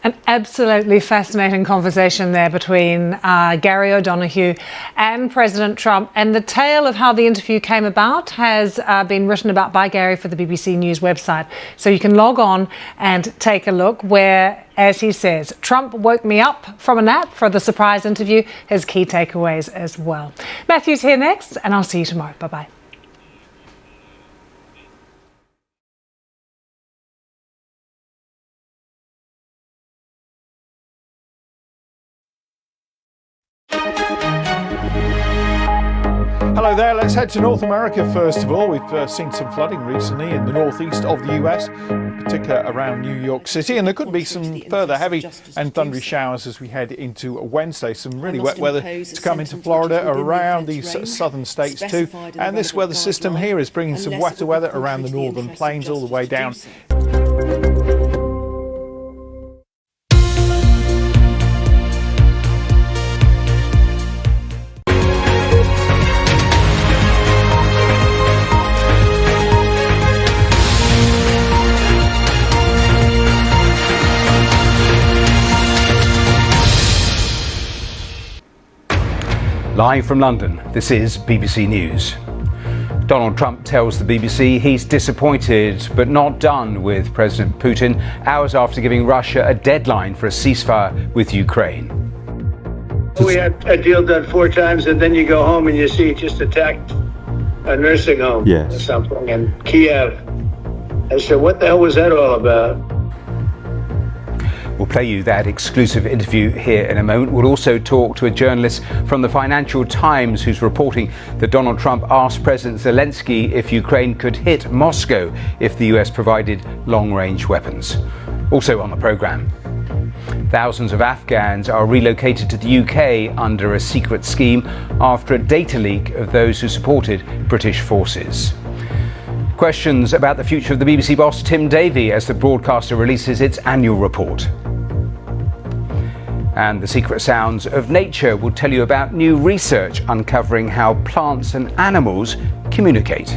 An absolutely fascinating conversation there between Gary O'Donoghue and President Trump. And the tale of how the interview came about has been written about by Gary for the BBC News website. So you can log on and take a look where, as he says, Trump woke me up from a nap for the surprise interview, his key takeaways as well. Matthew's here next, and I'll see you tomorrow. Bye-bye. Hello there, let's head to North America first of all. We've seen some flooding recently in the northeast of the US, in particular around New York City, and there could be some further heavy and thundery showers as we head into Wednesday. Some really wet weather to come into Florida around these southern states too, and this weather system here is bringing some wetter weather around the northern plains all the way down. Live from London, this is BBC News. Donald Trump tells the BBC he's disappointed but not done with President Putin hours after giving Russia a deadline for a ceasefire with Ukraine. We had a deal done 4 times and then you go home and you see it just attacked a nursing home or something in Kiev. I said, what the hell was that all about? We'll play you that exclusive interview here in a moment. We'll also talk to a journalist from the Financial Times who's reporting that Donald Trump asked President Zelensky if Ukraine could hit Moscow if the US provided long-range weapons. Also on the programme, thousands of Afghans are relocated to the UK under a secret scheme after a data leak of those who supported British forces. Questions about the future of the BBC boss Tim Davie as the broadcaster releases its annual report. And the secret sounds of nature will tell you about new research uncovering how plants and animals communicate.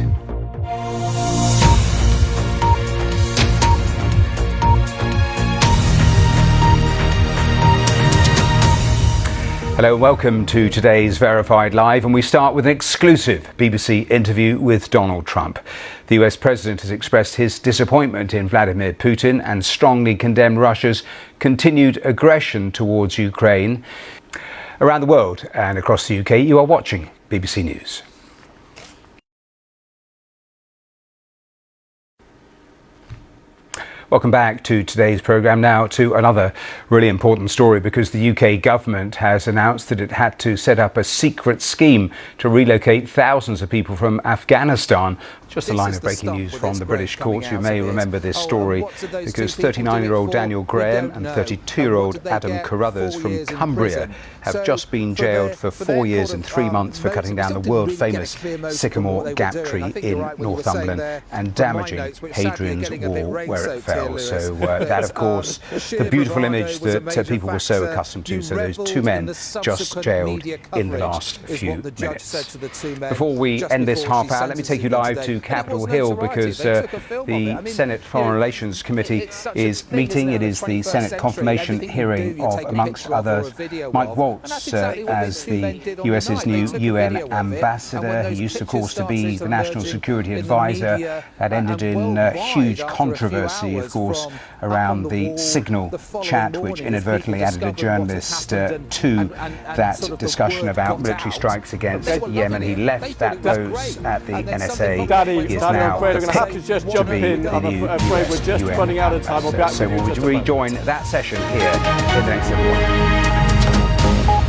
Hello and welcome to today's Verified Live, and we start with an exclusive BBC interview with Donald Trump. The US President has expressed his disappointment in Vladimir Putin and strongly condemned Russia's continued aggression towards Ukraine. Around the world and across the UK, you are watching BBC News. Welcome back to today's programme. Now to another really important story, because the UK government has announced that it had to set up a secret scheme to relocate thousands of people from Afghanistan. Just a line of breaking news from the British courts. You may remember this story because 39-year-old Daniel Graham and 32-year-old Adam Carruthers from Cumbria have just been jailed for 4 years and 3 months for cutting down the world-famous sycamore gap tree in Northumberland and damaging Hadrian's Wall where it fell. So that, of course, the beautiful image that people were so accustomed to. So those 2 men just jailed in the last few minutes. Before we end this half hour, let me take you live to Capitol Hill, because the Senate Foreign Relations Committee is meeting. It is the Senate confirmation hearing of, amongst others, Mike Waltz as the US's new UN ambassador. He used, of course, to be the National Security Advisor. That ended in huge controversy, of course, around the Signal chat, which inadvertently added a journalist to that discussion about military strikes against Yemen. He left that post at the NSA. He is now picked to be the new US UN ambassador. So we'll rejoin that session here in the next little while.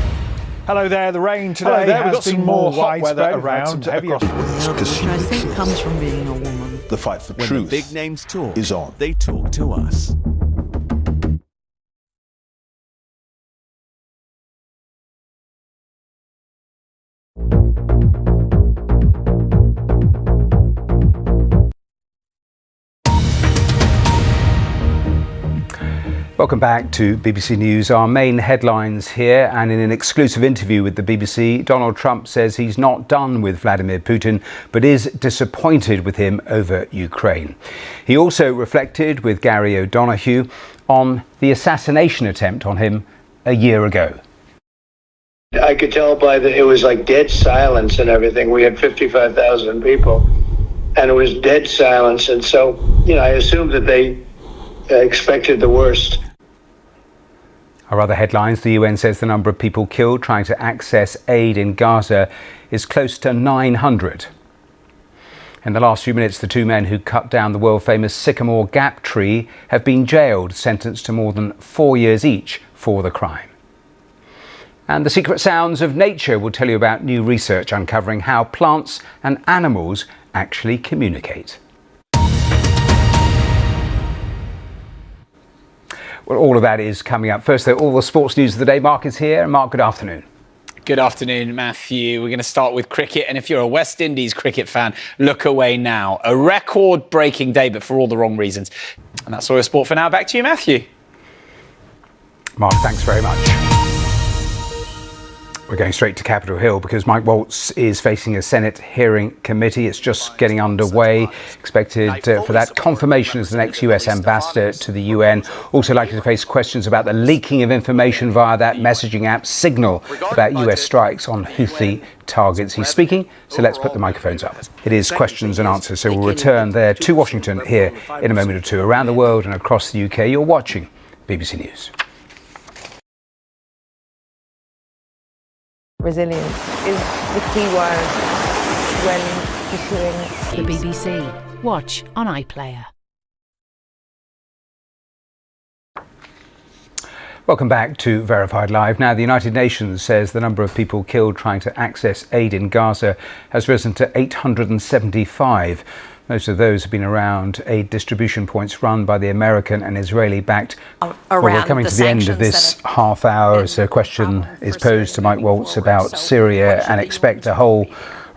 Hello there, the rain today has been more hot weather around. Which I think comes from being a woman. The fight for when truth the big names talk, is on. They talk to us. Welcome back to BBC News. Our main headlines here, and in an exclusive interview with the BBC, Donald Trump says he's not done with Vladimir Putin, but is disappointed with him over Ukraine. He also reflected with Gary O'Donoghue on the assassination attempt on him a year ago. I could tell it was like dead silence and everything. We had 55,000 people, and it was dead silence. And so, I assumed that they expected the worst. Our other headlines: the UN says the number of people killed trying to access aid in Gaza is close to 900. In the last few minutes, the two men who cut down the world-famous Sycamore Gap tree have been jailed, sentenced to more than 4 years each for the crime. And the secret sounds of nature will tell you about new research uncovering how plants and animals actually communicate. Well, all of that is coming up. First, though, all the sports news of the day. Mark is here. Mark, good afternoon. Good afternoon, Matthew. We're going to start with cricket. And if you're a West Indies cricket fan, look away now. A record-breaking day, but for all the wrong reasons. And that's all your sport for now. Back to you, Matthew. Mark, thanks very much. We're going straight to Capitol Hill because Mike Waltz is facing a Senate hearing committee. It's just getting underway. Expected for that confirmation as the next US ambassador to the UN. Also likely to face questions about the leaking of information via that messaging app Signal about US strikes on Houthi targets. He's speaking, so let's put the microphones up. It is questions and answers, so we'll return there to Washington here in a moment or two. Around the world and across the UK, you're watching BBC News. Resilience is the key word when pursuing the BBC. Watch on iPlayer. Welcome back to Verified Live. Now, the United Nations says the number of people killed trying to access aid in Gaza has risen to 875. Most of those have been around aid distribution points run by the American and Israeli-backed. Well, we're coming to the end of this half hour, so a question is posed to Mike Waltz about Syria, and expect a whole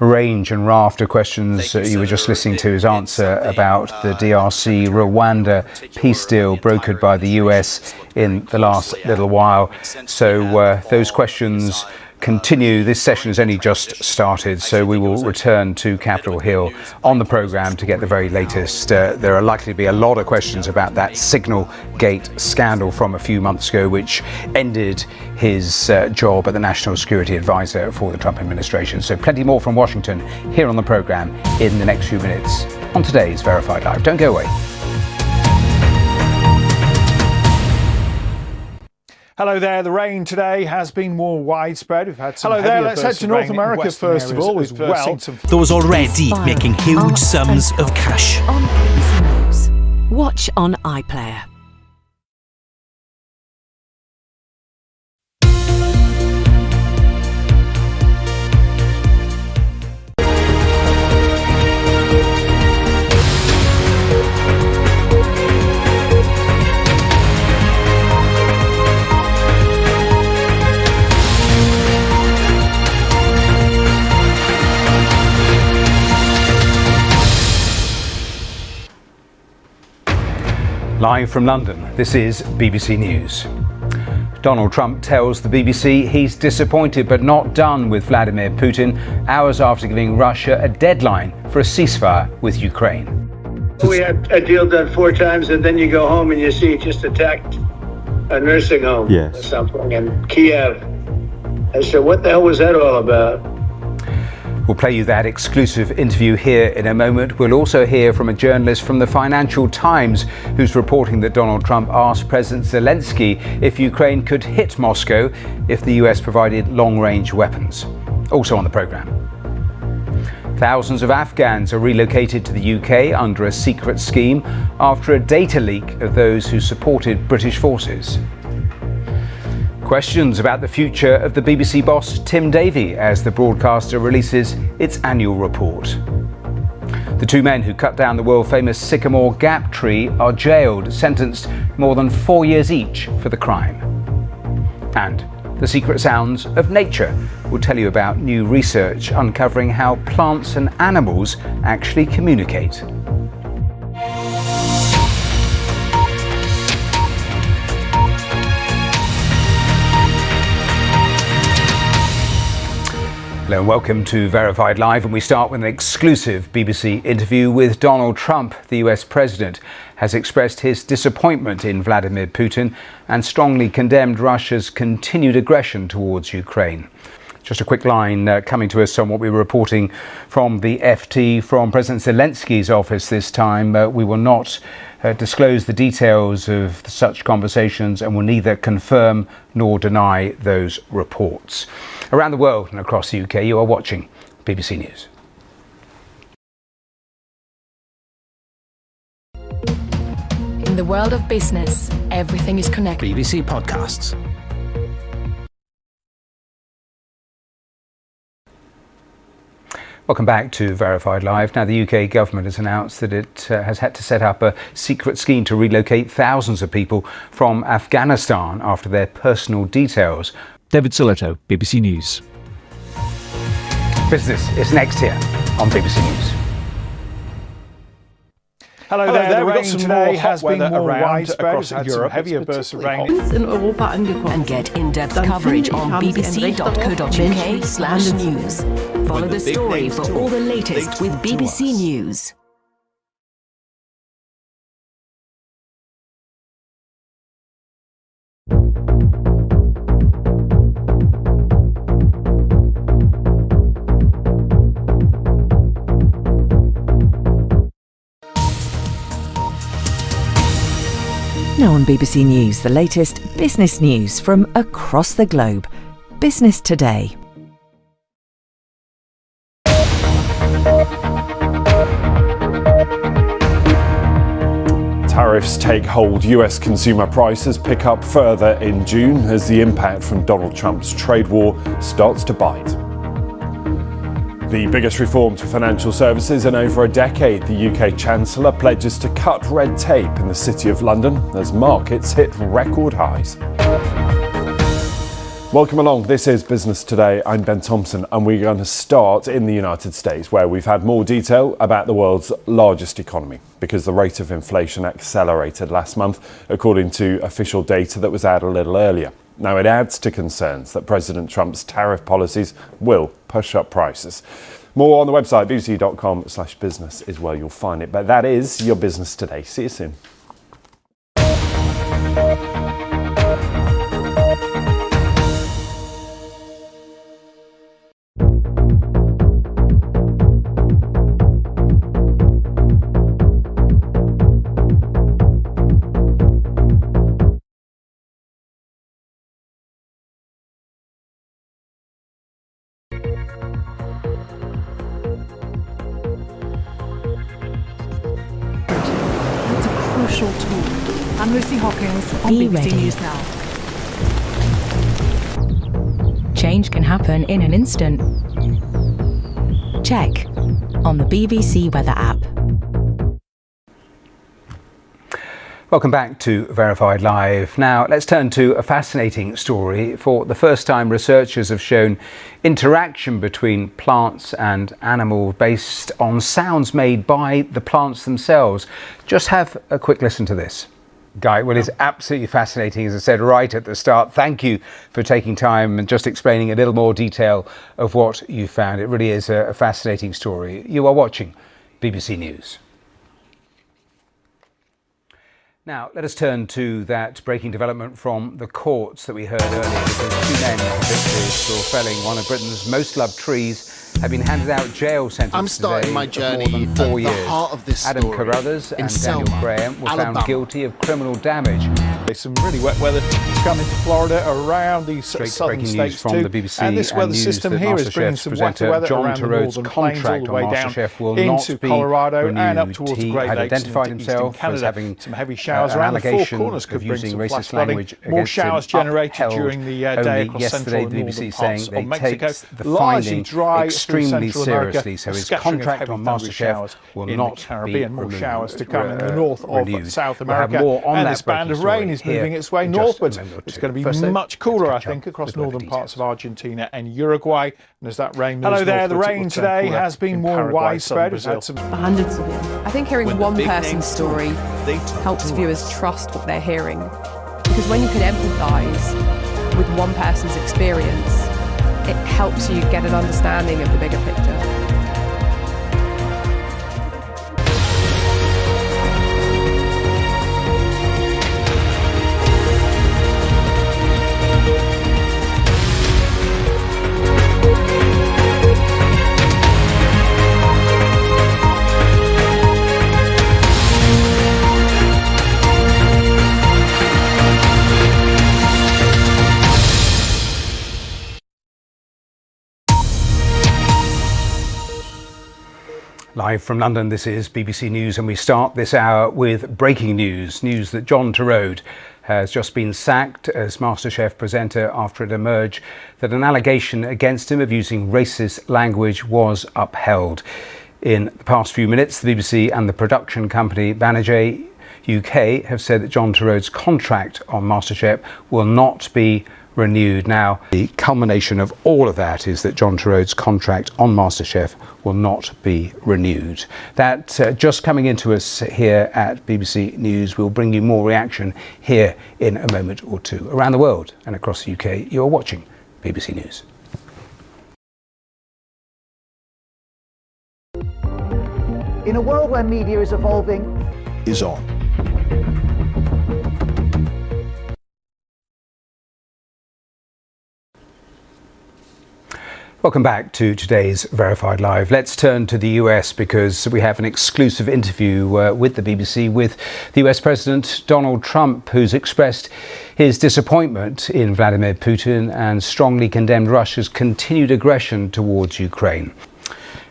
range and raft of questions. You were just listening to his answer about the DRC Rwanda peace deal brokered by the US in the last little while. So those questions continue. This session has only just started, so we will return to Capitol Hill on the programme to get the very latest. There are likely to be a lot of questions about that Signal Gate scandal from a few months ago, which ended his job at the National Security Advisor for the Trump administration. So plenty more from Washington here on the programme in the next few minutes on today's Verified Live. Don't go away. Hello there. The rain today has been more widespread. We've had some. Hello there. Let's head to North America first of all. We've seen some. Those already making huge sums of cash. On BBC News. Watch on iPlayer. Live from London, this is BBC News. Donald Trump tells the BBC he's disappointed but not done with Vladimir Putin, hours after giving Russia a deadline for a ceasefire with Ukraine. We had a deal done 4 times, and then you go home and you see it just attacked a nursing home or something in Kiev. I said, what the hell was that all about? We'll play you that exclusive interview here in a moment. We'll also hear from a journalist from the Financial Times who's reporting that Donald Trump asked President Zelensky if Ukraine could hit Moscow if the US provided long-range weapons. Also on the programme. Thousands of Afghans are relocated to the UK under a secret scheme after a data leak of those who supported British forces. Questions about the future of the BBC boss Tim Davie as the broadcaster releases its annual report. The two men who cut down the world-famous Sycamore Gap tree are jailed, sentenced more than 4 years each for the crime. And the secret sounds of nature will tell you about new research uncovering how plants and animals actually communicate. Hello and welcome to Verified Live, and we start with an exclusive BBC interview with Donald Trump. The US president has expressed his disappointment in Vladimir Putin and strongly condemned Russia's continued aggression towards Ukraine. Just a quick line coming to us on what we were reporting from the FT from President Zelensky's office this time. We will not disclose the details of such conversations and will neither confirm nor deny those reports. Around the world and across the UK, you are watching BBC News. In the world of business, everything is connected. BBC Podcasts. Welcome back to Verified Live. Now, the UK government has announced that it has had to set up a secret scheme to relocate thousands of people from Afghanistan after their personal details. David Siletto, BBC News. Business is next here on BBC News. Hello there. The rain today has been more widespread across Europe. Heavier bursts of rain in Europa angekommen. And get in-depth coverage on bbc.co.uk/news. Follow the story for all the latest with BBC News. Now on BBC News, the latest business news from across the globe. Business Today. Tariffs take hold. US consumer prices pick up further in June as the impact from Donald Trump's trade war starts to bite. The biggest reform to financial services in over a decade, the UK Chancellor pledges to cut red tape in the City of London as markets hit record highs. Welcome along. This is Business Today. I'm Ben Thompson, and we're going to start in the United States, where we've had more detail about the world's largest economy, because the rate of inflation accelerated last month, according to official data that was out a little earlier. Now, it adds to concerns that President Trump's tariff policies will push up prices. More on the website, bbc.com/business is where you'll find it. But that is your Business Today. See you soon. Crucial tool. I'm Lucy Hawkins on BBC News Now. Change can happen in an instant. Check on the BBC Weather app. Welcome back to Verified Live. Now, let's turn to a fascinating story. For the first time, researchers have shown interaction between plants and animals based on sounds made by the plants themselves. Just have a quick listen to this. Guy, well, it's absolutely fascinating, as I said right at the start. Thank you for taking time and just explaining a little more detail of what you found. It really is a fascinating story. You are watching BBC News. Now, let us turn to that breaking development from the courts that we heard earlier, because two men convicted for felling one of Britain's most loved trees have been handed out jail sentences today my journey for more than 4 years. The heart of this Adam story Carruthers and Selma, Daniel Graham were Alabama. found guilty of criminal damage. There's some really wet weather coming to Florida around these southern Breaking states news from too. the BBC and this weather news system that here is bringing MasterChef some presenter wetter weather John around the Turot's northern plains all contract the on way down MasterChef will into not be Colorado and up renewed. towards He the Great had Lakes identified into eastern himself as Canada. having Some heavy showers an around the Four allegation Corners could of bring using some racist flash flooding. language More against showers him generated upheld during the day only across yesterday. central The and BBC northern saying parts they of Mexico. take the Largely finding dry extremely through Central America, seriously. So a his scattering of contract heavy on thundery MasterChef showers will in not the Caribbean. be More removed, showers to come in the north of renewed. South We'll have America. more on And that this band breaking of rain story is moving here its way in just a northwards. moment or It's two. going to be First, though, much cooler, I let's catch think, up across with weather northern parts details. of Argentina and Uruguay. And as that rain moves Hello there, the northwards, it rain will turn today cooler has been in more Paraguay, widespread. southern Brazil. I think hearing one person's story helps viewers trust what they're hearing. Because when you can empathise with one person's experience, it helps you get an understanding of the bigger picture. Live from London, this is BBC News, and we start this hour with breaking news. News that John Torode has just been sacked as MasterChef presenter after it emerged that an allegation against him of using racist language was upheld. In the past few minutes, the BBC and the production company Banijay UK have said that John Torode's contract on MasterChef will not be renewed. Now, the culmination of all of that is that John Torode's contract on MasterChef will not be renewed. That just coming into us here at BBC News. We'll bring you more reaction here in a moment or two. Around the world and across the UK, you're watching BBC News. In a world where media is evolving, is on. Welcome back to today's Verified Live. Let's turn to the US because we have an exclusive interview with the BBC with the US President Donald Trump, who's expressed his disappointment in Vladimir Putin and strongly condemned Russia's continued aggression towards Ukraine.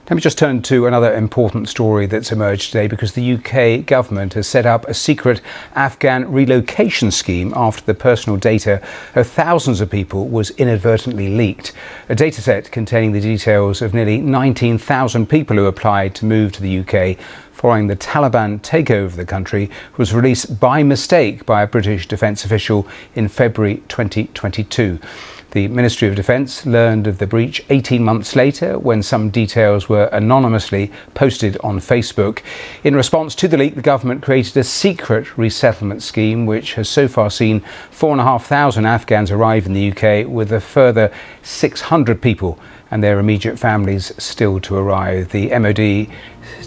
Let me just turn to another important story that's emerged today because the UK government has set up a secret Afghan relocation scheme after the personal data of thousands of people was inadvertently leaked. A dataset containing the details of nearly 19,000 people who applied to move to the UK following the Taliban takeover of the country was released by mistake by a British defence official in February 2022. The Ministry of Defence learned of the breach 18 months later when some details were anonymously posted on Facebook. In response to the leak, the government created a secret resettlement scheme which has so far seen 4,500 Afghans arrive in the UK, with a further 600 people and their immediate families still to arrive. The MOD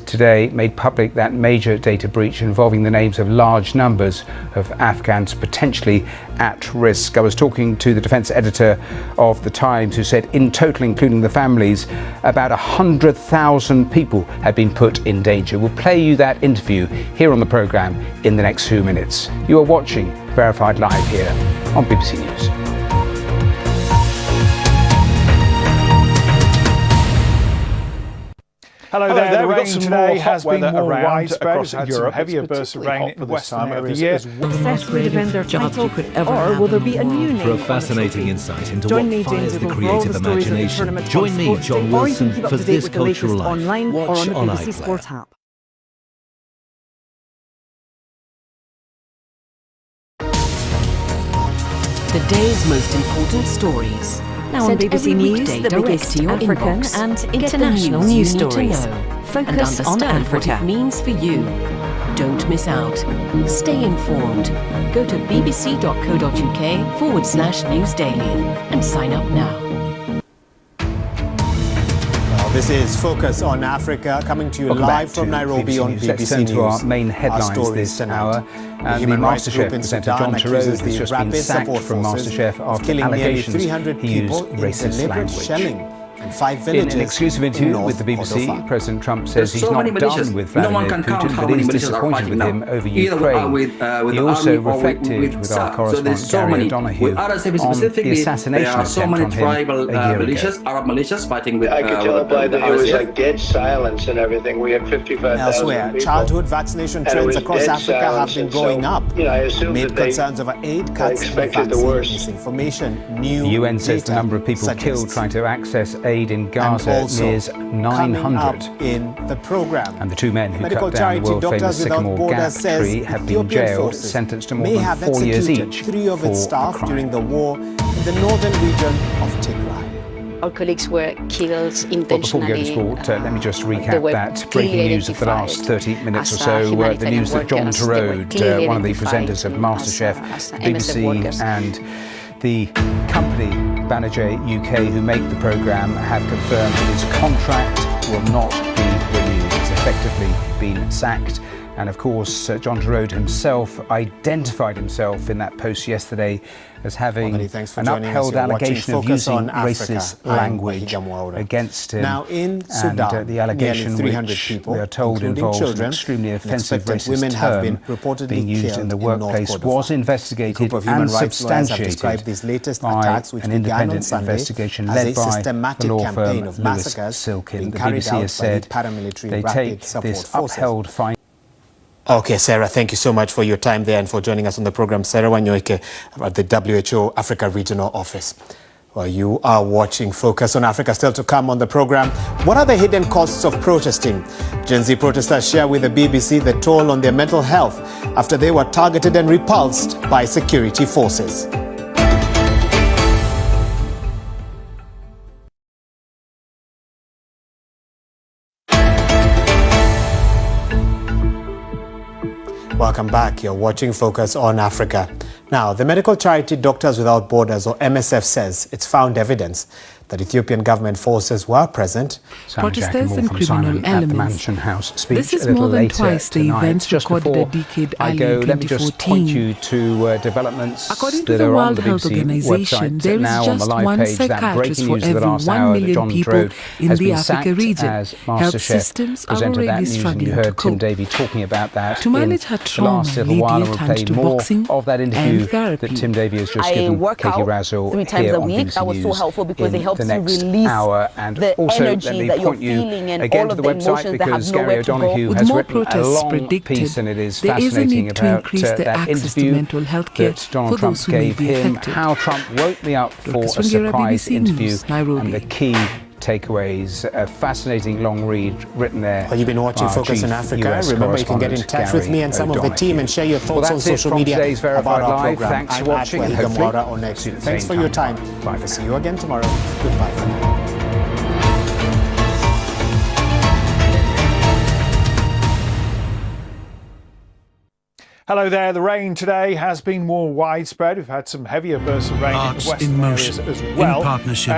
today made public that major data breach involving the names of large numbers of Afghans potentially at risk. I was talking to the defence editor of The Times, who said in total, including the families, about 100,000 people had been put in danger. We'll play you that interview here on the programme in the next few minutes. You are watching Verified Live here on BBC News. Hello there. The rain today has been more widespread across Europe. Heavier bursts of rain at this time of the year. Best will defend their title, or will there be a new name? For a fascinating insight into what fires the creative imagination, join me, John Wilson, for This Cultural Life. Online or Watch on the on BBC iPlayer. Sport app. The day's most important stories. Now on BBC News, the biggest African and international news stories. Focus and on understand Africa. what it means for you. Don't miss out. Stay informed. Go to bbc.co.uk/newsdaily and sign up now. This is Focus on Africa, coming to you live from Nairobi on BBC Let's turn News. to our main headlines this hour. And the MasterChef presenter John Torode has just been sacked from MasterChef after allegations he used racist language. In an exclusive interview with the BBC, President Trump says he's not done with Vladimir Putin, but is disappointed with him over Ukraine. He also reflected with our correspondent Gary O'Donoghue on the assassination attempt on him a year ago. Arab militias fighting with. I could tell by the it was like dead silence and everything. We had 55,000 Elsewhere, people. childhood vaccination trends across Africa have been going up. I assume amid concerns over aid cuts and vaccine misinformation. The UN says the number of people killed trying to access aid in Gaza nears 900. In the program. And the two men who cut down the world-famous Sycamore Gap tree have been jailed, sentenced to more than 4 years each three of its staff during the war in the northern region of Tigray. Our colleagues were killed intentionally. Well, before we go to sport, let me just recap that breaking news of the last 30 minutes or so. The news that John Torode, one of the presenters of MasterChef, BBC and The company, Banijay UK, who make the programme, have confirmed that his contract will not be renewed. He's effectively been sacked. And of course, John Torode himself identified himself in that post yesterday as having an upheld allegation of using racist language against him. Now in Sudan, and the allegation, which we are told involves an extremely offensive racist term being used in the workplace, was investigated and substantiated by an independent investigation led by the law firm Lewis Silkin. The BBC has said they take this upheld finding. Okay, Sarah, thank you so much for your time there and for joining us on the program. Sarah Wanyoike at the WHO Africa Regional Office. Well, you are watching Focus on Africa. Still to come on the program. What are the hidden costs of protesting? Gen Z protesters share with the BBC the toll on their mental health after they were targeted and repulsed by security forces. Welcome back. You're watching Focus on Africa. Now, the medical charity Doctors Without Borders, or MSF, says it's found evidence that Ethiopian government forces were present. Protesters and criminal elements. This is more than twice the events recorded a decade earlier in 2014. Let me just point you to developments According to the World Health Organization, there is just one psychiatrist for every 1 million people in the Africa region. Health systems are already struggling to cope. To manage her trauma, Lydia turned to boxing and therapy. I work out 3 times a week. That was so helpful because it helps you release the energy that you're feeling and all of the emotions that have nowhere to go. With more protests predicted, there is a need to increase the access to mental health care for those who may be affected. How Trump woke me up for a surprise interview and the key takeaways. A fascinating long read written there. Well, you've been watching Focus on Africa. Remember, you can get in touch with me and some of the team and share your thoughts on social media about our program. Thanks for watching. I'm at Mwaura or next. Thanks for your time. Bye. See you again tomorrow. Goodbye for now. Hello there. The rain today has been more widespread. We've had some heavier bursts of rain in the western areas as well. In partnership